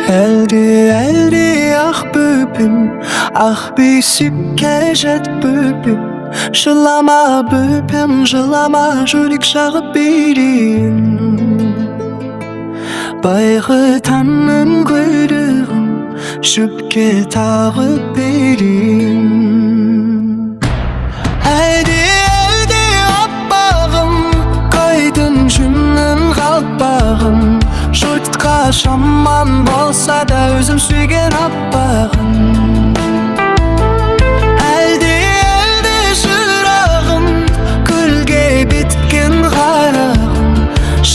Elde ah böpüm, ah besip kejet böpüm. Жылама бөпем, жылама жүрек жағып берейін. Байғы таңның құйрығын шөпке тағып берейін. Әлде аппағым, қойдың жүннің қалпағым. Жұртқа жаман болса да өзім сүйген аппағым.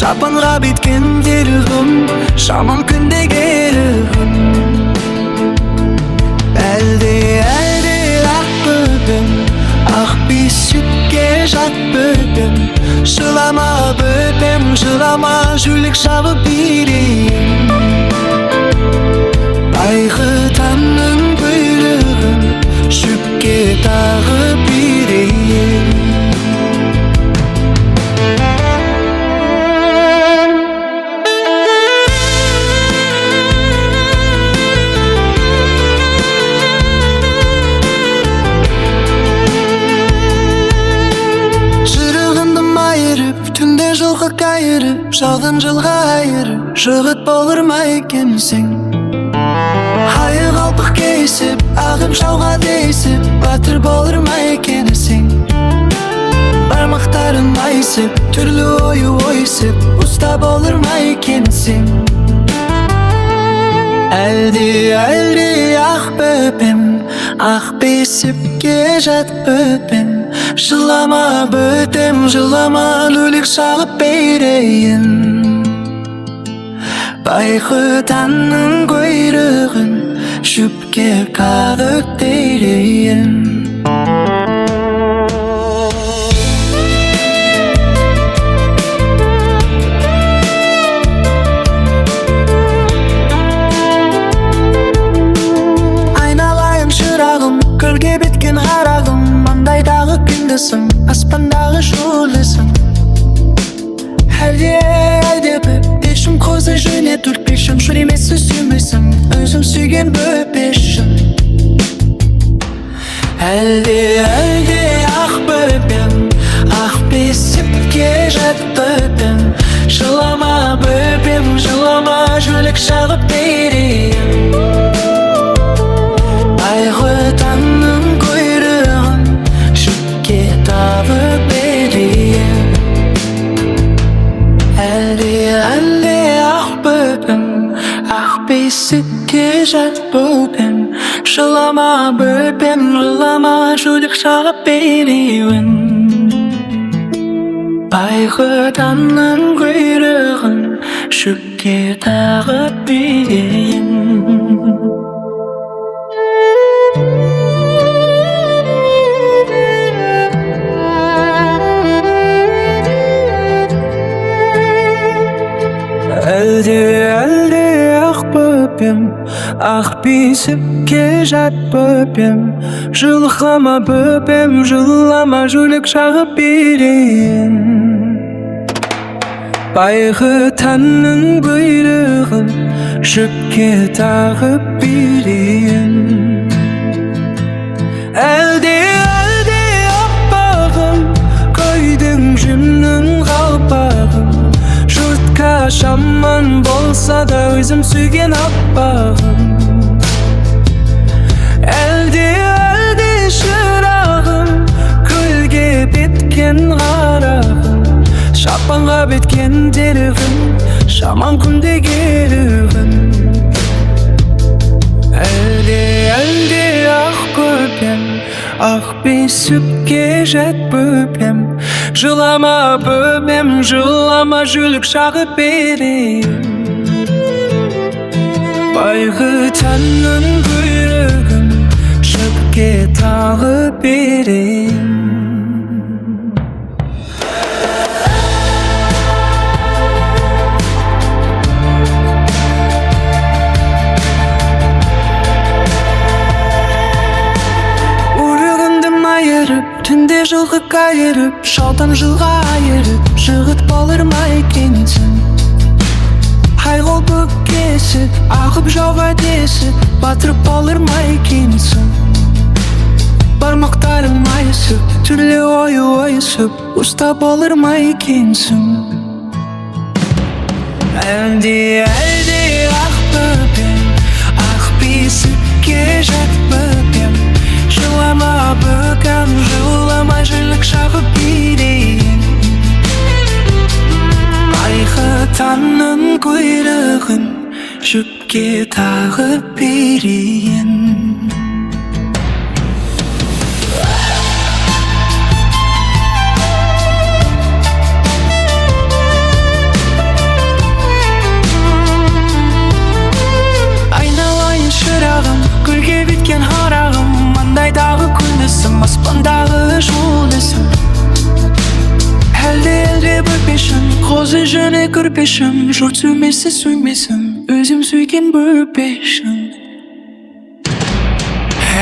Шапанға беткен делігім, шамам күнде келігім. Әлде ақ бөпем, ақ бесікке жат бөпем. Жылама бөпем, жылама жүрек жабып берейін. Байғы таңның бұйрығын шөпке тағып берейін. Жылғы қайырып, жалған жылға айырып, жығыт болыр ма екенсің? Хайы қалпық кейсіп, ағып жауға дейсіп, батыр болыр ма екенсің? Бармақтарын майсып, түрлі ойы ойсып, ұста болыр ма екенсің? Әлде ақ бөпем, ақ бесіпке жат бөпем. Жылама бөтем, жылама лөлік шағып берейін. Байғы таңның құйрығын шөпке қағып берейін. Айналайын шырағым, көлге беткен қарағым. Маңдайдағы күндісің, аспандағы жұлдызың. Әлде бөпешім қозы жөне түртпешім. Жүр емес сүймесің, өзім сүйген бөпешім. Әлде ақ бөпем, ақ бесіпке жат бөпем. Жылама бөпем, жылама жүрек жағып берейін. Байғы таңның құйрығын шөпке тағып берейін. Әлде ақ бөпем, ақ бесікке жат бөпем. Жылама бөпем, жылама жүрек жағып берейін. Байғы таңның құйрығын шөпке тағып берейін. Әлде ақ бөпем, ақ бесікке жат бөпем. Жылама бөпем, жылама жүрек жағып берейін. Байғы таңның бұйрығын шөпке тағып берейін. Әлде аппағым, қойдың жүннің қалпағым. Жұртқа жаман болса да өзім сүйген аппағым. Әлде шырағым, көлге беткен қарағым. Шапанға беткен делігім, шаман күнде келігім. Әлде ақ бөпем, ақ бесікке жат бөпем. Жылама бөпем, жылама жүрек жағып берейін. Байғы таңның құйрығын шөпке тағып берейін. жылғы қайырып, жаудан жылға айырып, жігіт болыр ма екенсің? Айғол бүкесіп, ағып жауға десіп, батыр болыр ма екенсің? Бармақтарың майысып, түрлі ойы ойысып, ұста болыр ма екенсің? Әлде ақ бөпем, ақ бесікке жат бөпем, жылама бөкем, жылама жілік шағып берейін. Айқы таңның құйрығын жүпке тағып берейін. Айналайын шырағым, гүлге біткен харағым, маңдайдағы күндісім, аспандағы жұлдызым. Әлде бөпешім, қозы жөне көрпешім, жұрт сүймесе сүймесім, өзім сүйген бөпешім.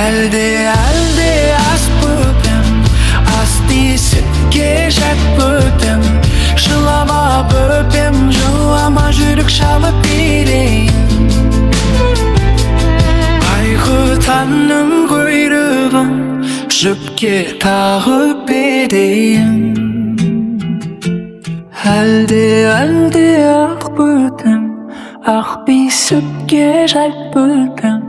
Әлде ас бөпем, ас тесікке жат бөпем, жылама бөпем, жылама жүрек шалып берейін. Айқы таңның құйрығын жүпке тағып берейін. Әлде ақ бөпем, ақ бесікке жат бөпем,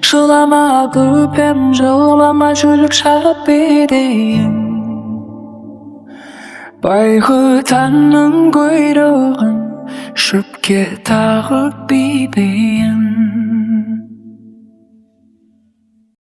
жылама бөпем, жылама жүрек шағып берейін. Байғы таңның құйрығын жүпке тағып берейін.